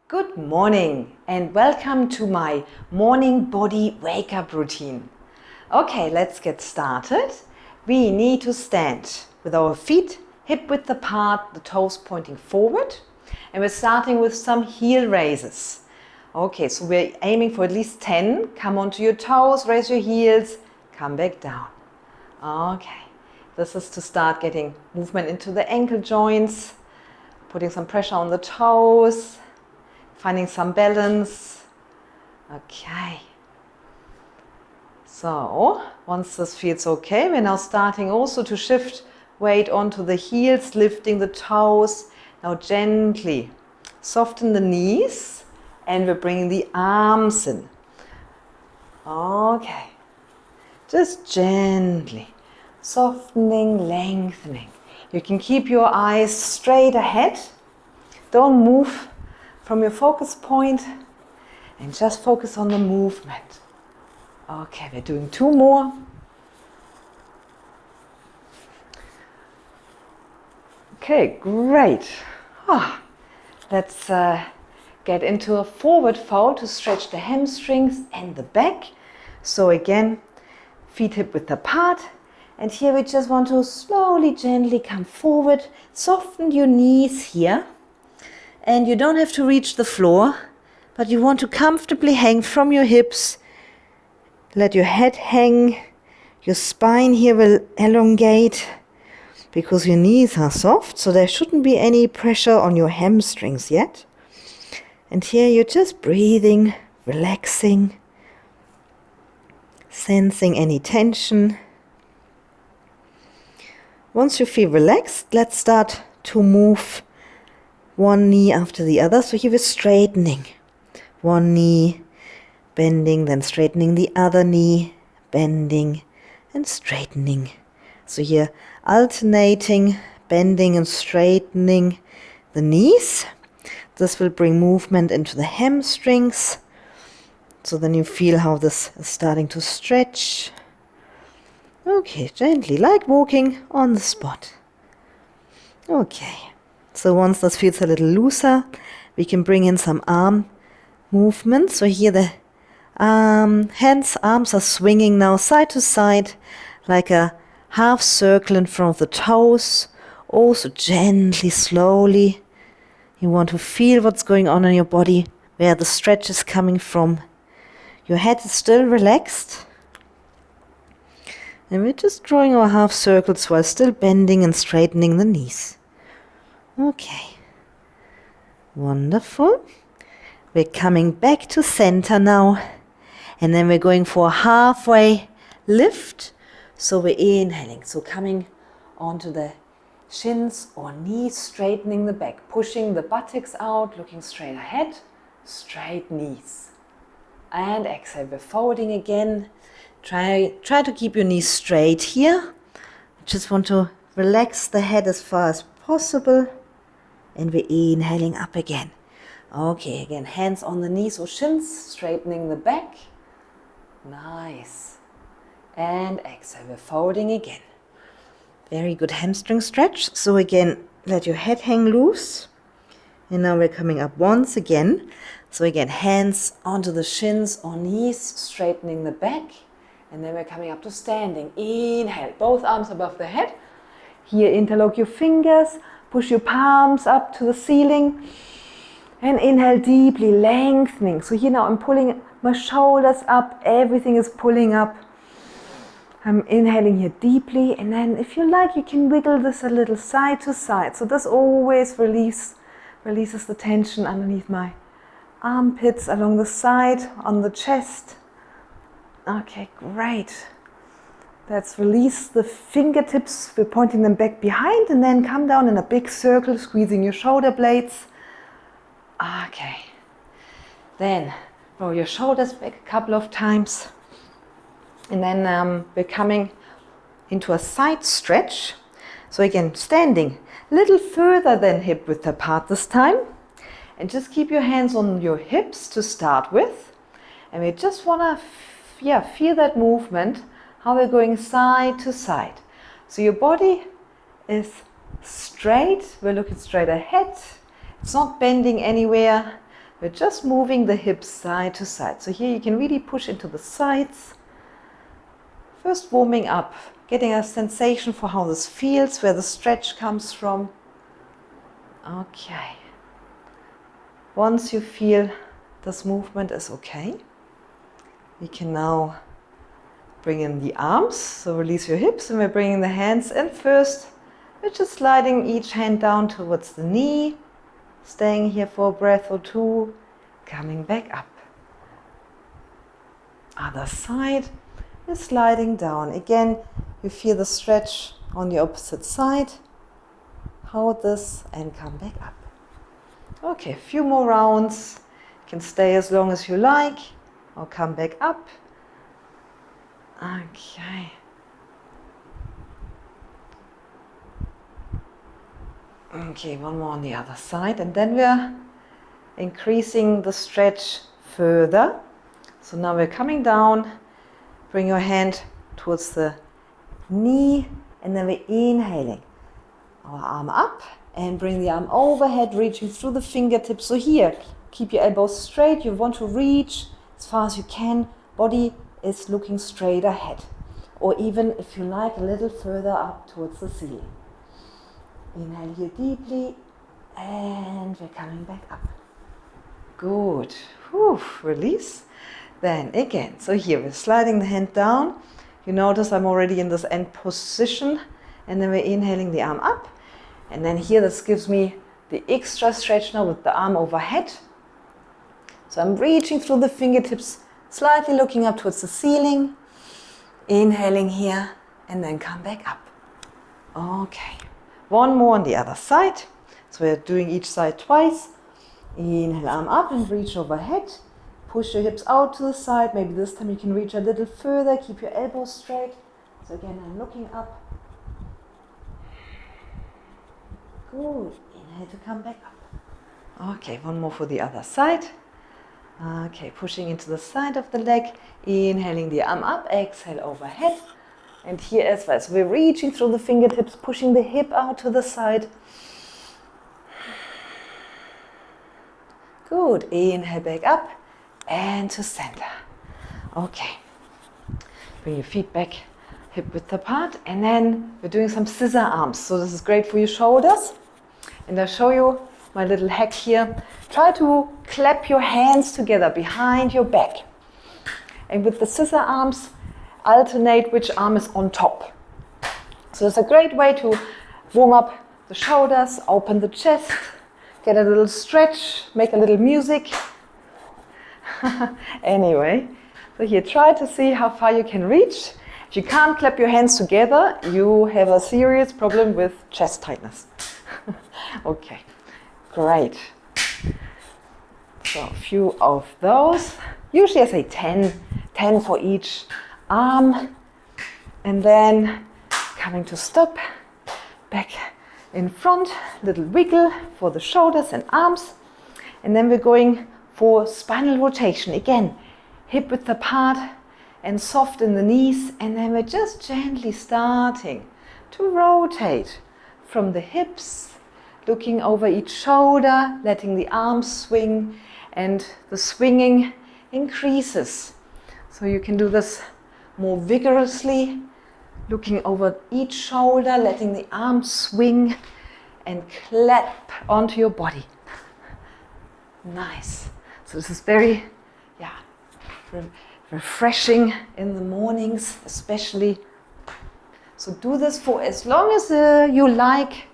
Good morning and welcome to my morning body wake up routine. Okay, let's get started. We need to stand with our feet hip width apart, the toes pointing forward, and we're starting with some heel raises. Okay, so we're aiming for at least 10. Come onto your toes, raise your heels, come back down. Okay, this is to start getting movement into the ankle joints, putting some pressure on the toes, finding some balance. Okay. So, once this feels okay, we're now starting also to shift weight onto the heels, lifting the toes. Now gently soften the knees and we're bringing the arms in. Okay. Just gently softening, lengthening. You can keep your eyes straight ahead. Don't move from your focus point and just focus on the movement. Okay, we're doing 2 more. Okay, great. Let's get into a forward fold to stretch the hamstrings and the back. So again, feet hip width apart. And here we just want to slowly, gently come forward. Soften your knees here. And you don't have to reach the floor, but you want to comfortably hang from your hips. Let your head hang. Your spine here will elongate because your knees are soft, so there shouldn't be any pressure on your hamstrings yet. And here you're just breathing, relaxing, sensing any tension. Once you feel relaxed, let's start to move one knee after the other. So here we're straightening. One knee, bending, then straightening the other knee, bending and straightening. So here alternating, bending and straightening the knees. This will bring movement into the hamstrings. So then you feel how this is starting to stretch. Okay, gently, like walking on the spot. Okay. So once this feels a little looser, we can bring in some arm movement. So here the arms are swinging now side to side like a half circle in front of the toes. Also gently, slowly. You want to feel what's going on in your body, where the stretch is coming from. Your head is still relaxed. And we're just drawing our half circles while still bending and straightening the knees. Okay, wonderful. We're coming back to center now, and then we're going for a halfway lift. So we're inhaling, so coming onto the shins or knees, straightening the back, pushing the buttocks out, looking straight ahead, straight knees. And exhale, we're forwarding again. Try to keep your knees straight here. Just want to relax the head as far as possible. And we're inhaling up again. Okay, again, hands on the knees or shins, straightening the back. Nice. And exhale, we're forwarding again. Very good hamstring stretch. So again, let your head hang loose. And now we're coming up once again. So again, hands onto the shins or knees, straightening the back. And then we're coming up to standing. Inhale, both arms above the head. Here, interlock your fingers. Push your palms up to the ceiling and inhale deeply, lengthening. So here now I'm pulling my shoulders up, everything is pulling up. I'm inhaling here deeply, and then if you like, you can wiggle this a little side to side. So this always releases the tension underneath my armpits, along the side, on the chest. Okay, great. Let's release the fingertips. We're pointing them back behind and then come down in a big circle, squeezing your shoulder blades. Okay. Then roll your shoulders back a couple of times. And then we're coming into a side stretch. So again, standing a little further than hip width apart this time. And just keep your hands on your hips to start with. And we just want to feel that movement. How we're going side to side. So your body is straight, we're looking straight ahead. It's not bending anywhere. We're just moving the hips side to side. So here you can really push into the sides. First warming up, getting a sensation for how this feels, where the stretch comes from. Okay. Once you feel this movement is okay, we can now bring in the arms. So release your hips and we're bringing the hands in first. We're just sliding each hand down towards the knee, staying here for a breath or two, coming back up. Other side, we're sliding down. Again, you feel the stretch on the opposite side. Hold this and come back up. Okay, a few more rounds. You can stay as long as you like or come back up. Okay. Okay, one more on the other side, and then we're increasing the stretch further. So now we're coming down, bring your hand towards the knee, and then we're inhaling. Our arm up and bring the arm overhead, reaching through the fingertips. So here, keep your elbows straight. You want to reach as far as you can. Body is looking straight ahead. Or even, if you like, a little further up towards the ceiling. Inhale here deeply, and we're coming back up. Good. Whew, release. Then again, so here we're sliding the hand down. You notice I'm already in this end position, and then we're inhaling the arm up. And then here, this gives me the extra stretch now with the arm overhead. So I'm reaching through the fingertips, slightly looking up towards the ceiling. Inhaling here, and then come back up. Okay. One more on the other side. So we're doing each side twice. Inhale, arm up and reach overhead. Push your hips out to the side. Maybe this time you can reach a little further. Keep your elbows straight. So again, I'm looking up. Good. Inhale to come back up. Okay, one more for the other side. Okay, pushing into the side of the leg. Inhaling the arm up. Exhale overhead. And here as well. So we're reaching through the fingertips, pushing the hip out to the side. Good. Inhale back up and to center. Okay. Bring your feet back, hip width apart. And then we're doing some scissor arms. So this is great for your shoulders. And I'll show you my little hack here. Try to clap your hands together behind your back. And with the scissor arms, alternate which arm is on top. So it's a great way to warm up the shoulders, open the chest, get a little stretch, make a little music. Anyway, so here, try to see how far you can reach. If you can't clap your hands together, you have a serious problem with chest tightness. Okay, great. So a few of those. Usually I say 10 for each arm, and then coming to stop, back in front, little wiggle for the shoulders and arms, and then we're going for spinal rotation. Again, hip width apart and soft in the knees, and then we're just gently starting to rotate from the hips, looking over each shoulder, letting the arms swing, and the swinging increases. So you can do this more vigorously, looking over each shoulder, letting the arms swing and clap onto your body. Nice. So this is very, refreshing in the mornings, especially. So do this for as long as you like.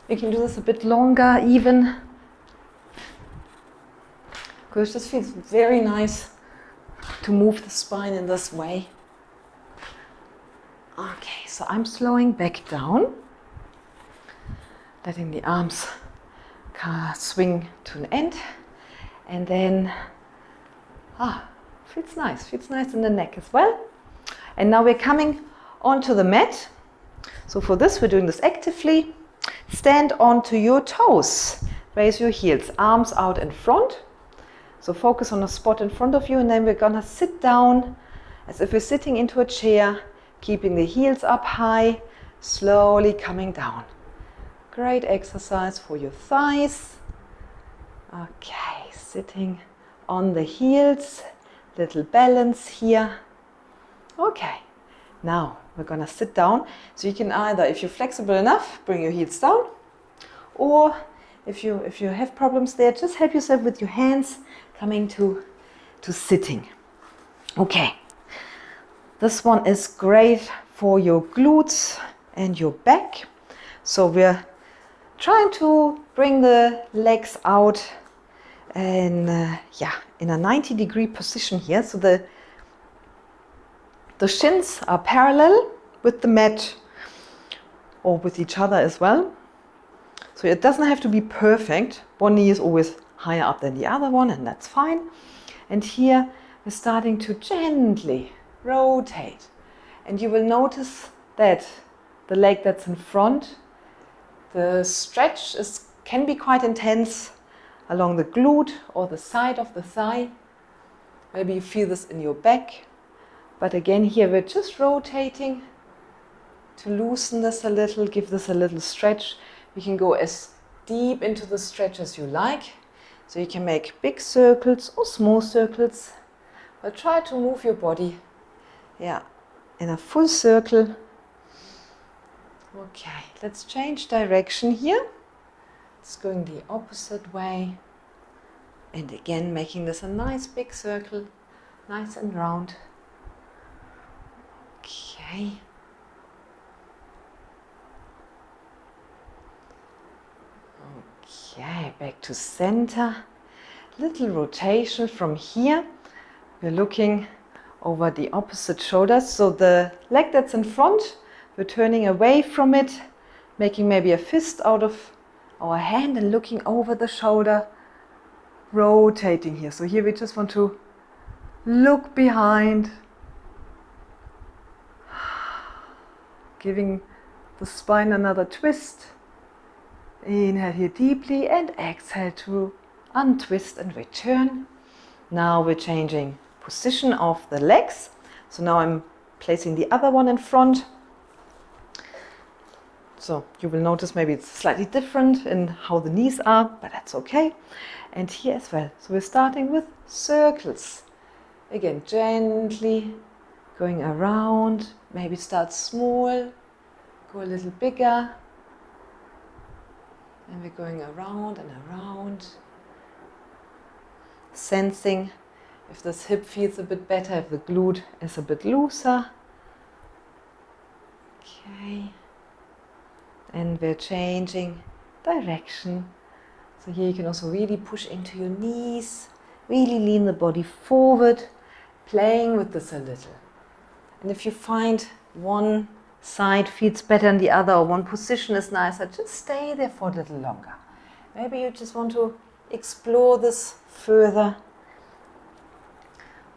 You can do this a bit longer even, because this feels very nice to move the spine in this way. Okay, so I'm slowing back down, letting the arms swing to an end, and then feels nice in the neck as well. And now we're coming onto the mat. So for this, we're doing this actively. Stand onto your toes, raise your heels, arms out in front. So focus on a spot in front of you, and then we're gonna sit down as if we're sitting into a chair, keeping the heels up high, slowly coming down. Great exercise for your thighs. Okay. sitting on the heels, little balance here. Okay, now we're gonna sit down. So you can either, if you're flexible enough, bring your heels down, or if you have problems there, just help yourself with your hands coming to sitting. Okay, this one is great for your glutes and your back. So we're trying to bring the legs out in in a 90-degree position here. So the shins are parallel with the mat or with each other as well. So it doesn't have to be perfect. One knee is always higher up than the other one, and that's fine. And here we're starting to gently rotate. And you will notice that the leg that's in front, the stretch can be quite intense along the glute or the side of the thigh. Maybe you feel this in your back. But again, here we're just rotating to loosen this a little, give this a little stretch. You can go as deep into the stretch as you like. So you can make big circles or small circles. But try to move your body, in a full circle. Okay, let's change direction here. It's going the opposite way. And again, making this a nice big circle, nice and round. Okay. Okay, back to center. Little rotation from here. We're looking over the opposite shoulders. So the leg that's in front, we're turning away from it, making maybe a fist out of our hand and looking over the shoulder, rotating here. So here we just want to look behind, giving the spine another twist. Inhale here deeply and exhale to untwist and return. Now we're changing position of the legs. So now I'm placing the other one in front. So you will notice maybe it's slightly different in how the knees are, but that's okay. And here as well. So we're starting with circles. Again, gently going around. Maybe start small, go a little bigger. And we're going around and around. Sensing if this hip feels a bit better, if the glute is a bit looser. Okay. And we're changing direction. So here you can also really push into your knees, really lean the body forward, playing with this a little. And if you find one side feels better than the other, or one position is nicer, just stay there for a little longer. Maybe you just want to explore this further.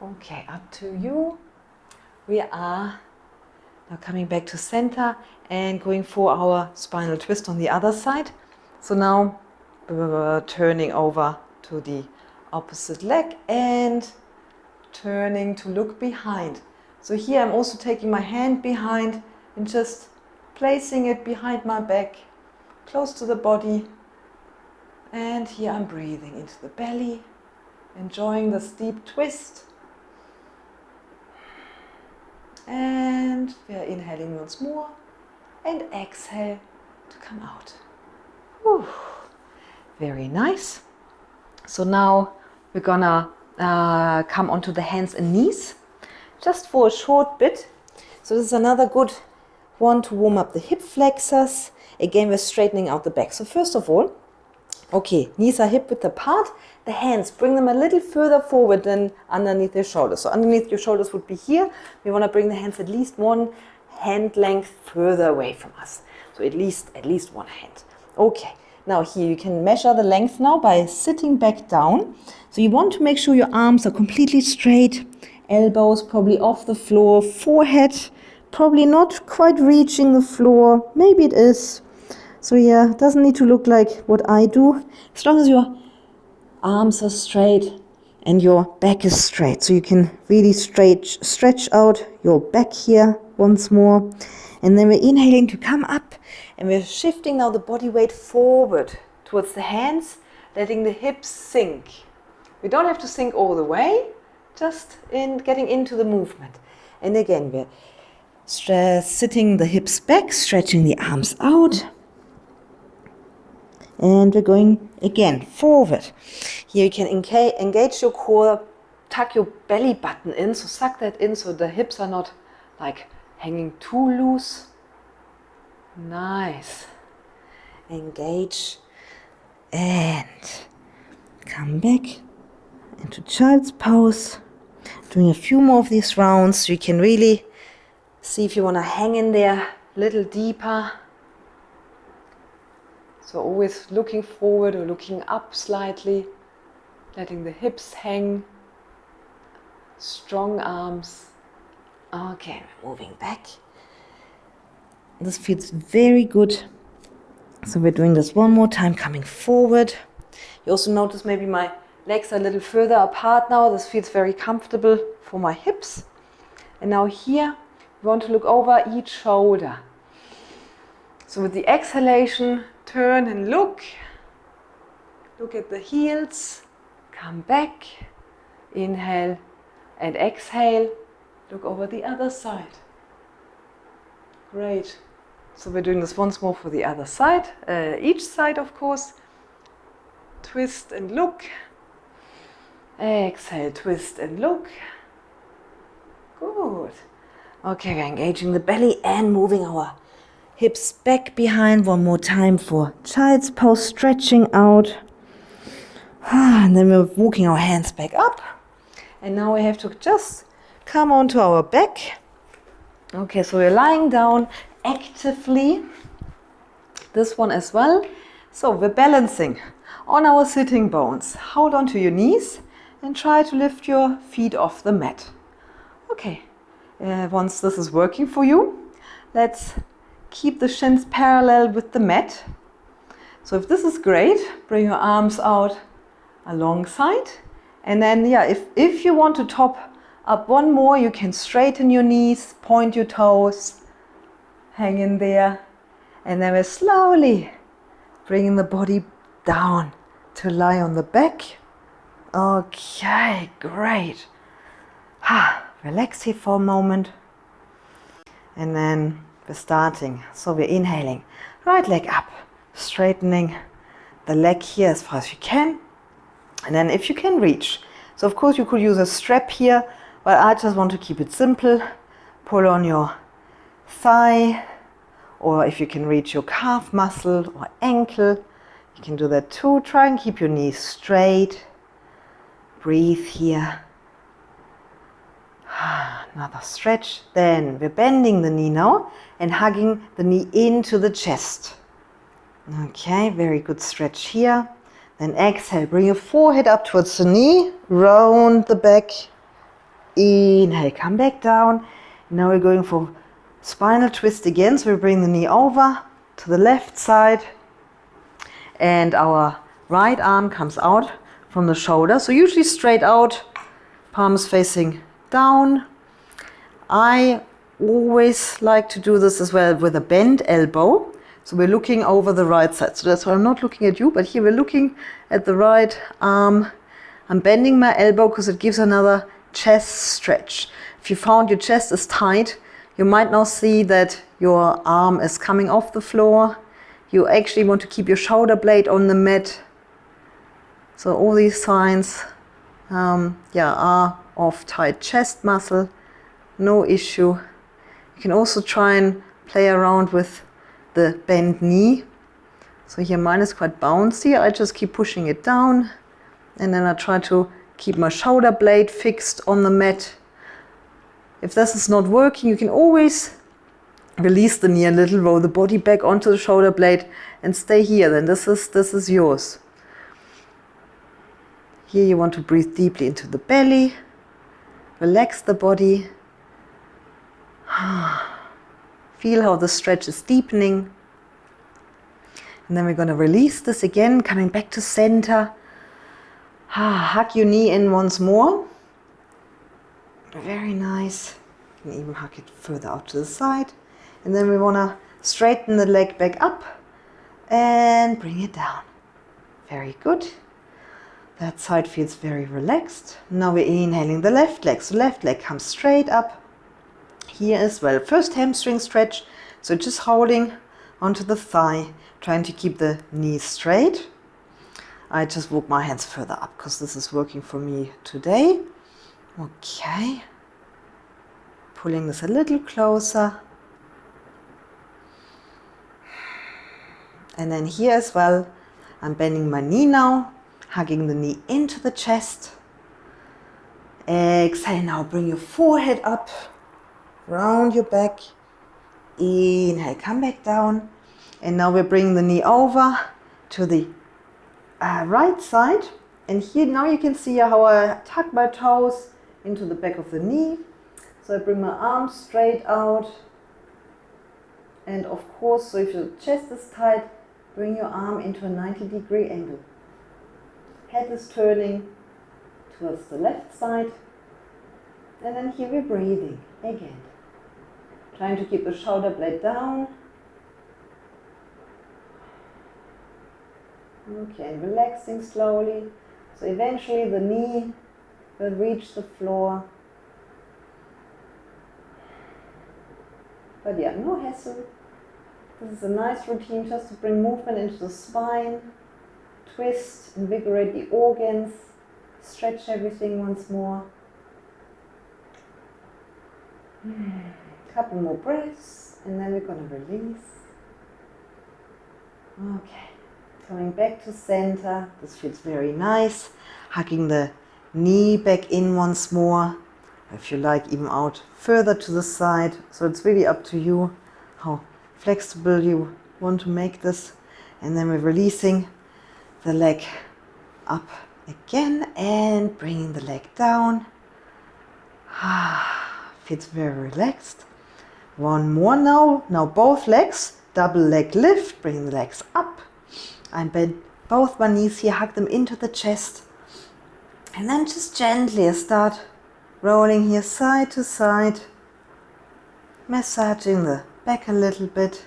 Okay, up to you. We are now coming back to center and going for our spinal twist on the other side. So now turning over to the opposite leg and turning to look behind. So here I'm also taking my hand behind and just placing it behind my back, close to the body. And here I'm breathing into the belly, enjoying this deep twist. And we're inhaling once more and exhale to come out. Whew. Very nice. So now we're gonna come onto the hands and knees just for a short bit. So this is another good one to warm up the hip flexors. Again, we're straightening out the back. So first of all, okay, knees are hip width apart. The hands, bring them a little further forward than underneath your shoulders. So underneath your shoulders would be here. We want to bring the hands at least one hand length further away from us. So at least one hand. Okay, now here you can measure the length now by sitting back down. So you want to make sure your arms are completely straight, elbows probably off the floor, forehead probably not quite reaching the floor. Maybe it is. So yeah, it doesn't need to look like what I do. As long as your arms are straight and your back is straight. So you can really stretch out your back here once more. And then we're inhaling to come up and we're shifting now the body weight forward towards the hands, letting the hips sink. We don't have to sink all the way, just in getting into the movement. And again, we're sitting the hips back, stretching the arms out. And we're going again forward. Here you can engage your core, tuck your belly button in, so suck that in so the hips are not like hanging too loose. Nice. Engage and come back into child's pose. Doing a few more of these rounds so you can really see if you want to hang in there a little deeper. So always looking forward or looking up slightly, letting the hips hang, strong arms. Okay, moving back. This feels very good. So we're doing this one more time, coming forward. You also notice maybe my legs are a little further apart now. This feels very comfortable for my hips. And now here, we want to look over each shoulder. So with the exhalation, turn and look. Look at the heels. Come back. Inhale and exhale. Look over the other side. Great. So we're doing this once more for the other side. Each side, of course. Twist and look. Exhale, twist and look. Good. Okay, we're engaging the belly and moving our hips back behind one more time for child's pose, stretching out. And then we're walking our hands back up. And now we have to just come onto our back. Okay, so we're lying down actively. This one as well. So we're balancing on our sitting bones. Hold on to your knees and try to lift your feet off the mat. Okay, once this is working for you, let's keep the shins parallel with the mat. So if this is great, bring your arms out alongside. And then, if you want to top up one more, you can straighten your knees, point your toes, hang in there. And then we're slowly bringing the body down to lie on the back. Okay, great. Relax here for a moment. And then we're starting. So we're inhaling, right leg up, straightening the leg here as far as you can. And then if you can reach. So of course you could use a strap here, but I just want to keep it simple. Pull on your thigh, or if you can reach your calf muscle or ankle, you can do that too. Try and keep your knees straight. Breathe here. Another stretch. Then we're bending the knee now and hugging the knee into the chest. Okay, very good stretch here. Then exhale, bring your forehead up towards the knee, round the back. Inhale, come back down. Now we're going for spinal twist again. So we bring the knee over to the left side and our right arm comes out from the shoulder. So usually straight out, palms facing down. I always like to do this as well with a bent elbow. So we're looking over the right side. So that's why I'm not looking at you, but here we're looking at the right arm. I'm bending my elbow because it gives another chest stretch. If you found your chest is tight, you might now see that your arm is coming off the floor. You actually want to keep your shoulder blade on the mat. So all these signs are of tight chest muscle. No issue. You can also try and play around with the bent knee. So here mine is quite bouncy. I just keep pushing it down and then I try to keep my shoulder blade fixed on the mat. If this is not working, you can always release the knee a little, roll the body back onto the shoulder blade and stay here. Then this is yours. Here you want to breathe deeply into the belly. Relax the body. Feel how the stretch is deepening. And then we're going to release this again, coming back to center. Hug your knee in once more. Very nice. You can even hug it further out to the side. And then we want to straighten the leg back up and bring it down. Very good. That side feels very relaxed. Now we're inhaling the left leg. So left leg comes straight up here as well. First hamstring stretch. So just holding onto the thigh, trying to keep the knees straight. I just walk my hands further up because this is working for me today. Okay. Pulling this a little closer. And then here as well, I'm bending my knee now, hugging the knee into the chest. Exhale now, bring your forehead up, round your back. Inhale, come back down. And now we're bringing the knee over to the right side. And here now you can see how I tuck my toes into the back of the knee. So I bring my arms straight out. And of course, so if your chest is tight, bring your arm into a 90-degree angle. Head is turning towards the left side. And then here we're breathing again. Trying to keep the shoulder blade down. Okay, and relaxing slowly. So eventually the knee will reach the floor. But yeah, no hassle. This is a nice routine just to bring movement into the spine, twist, invigorate the organs, stretch everything once more. Couple more breaths and then we're going to release. Okay, coming back to center. This feels very nice. Hugging the knee back in once more. If you like, even out further to the side. So it's really up to you how flexible you want to make this. And then we're releasing the leg up again and bringing the leg down. Feels very relaxed. One more now. Now both legs, double leg lift, bring the legs up. I bend both my knees here, hug them into the chest. And then just gently start rolling here side to side, massaging the back a little bit.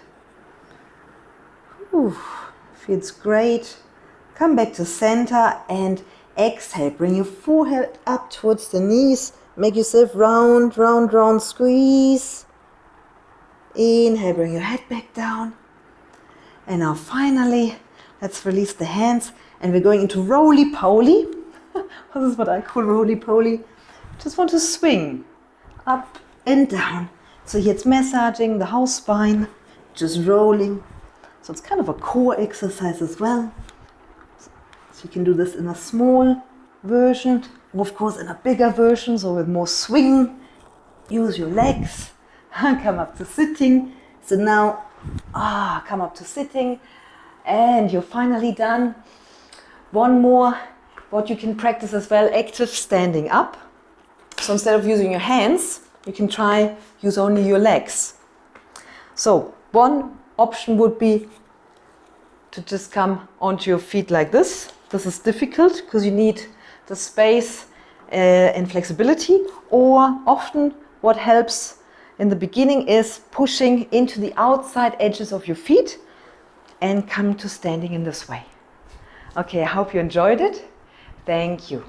Feels great. Come back to center and exhale. Bring your forehead up towards the knees. Make yourself round, round, round, squeeze. Inhale, bring your head back down. And now finally, let's release the hands and we're going into roly-poly. This is what I call roly-poly. Just want to swing up and down. So here it's massaging the whole spine, just rolling. So it's kind of a core exercise as well. So you can do this in a small version, or of course in a bigger version, so with more swing. Use your legs. Come up to sitting. So now, come up to sitting. And you're finally done. One more, what you can practice as well, active standing up. So instead of using your hands, you can try use only your legs. So one option would be to just come onto your feet like this. This is difficult because you need the space and flexibility. Or often what helps in the beginning is pushing into the outside edges of your feet and come to standing in this way. Okay, I hope you enjoyed it. Thank you.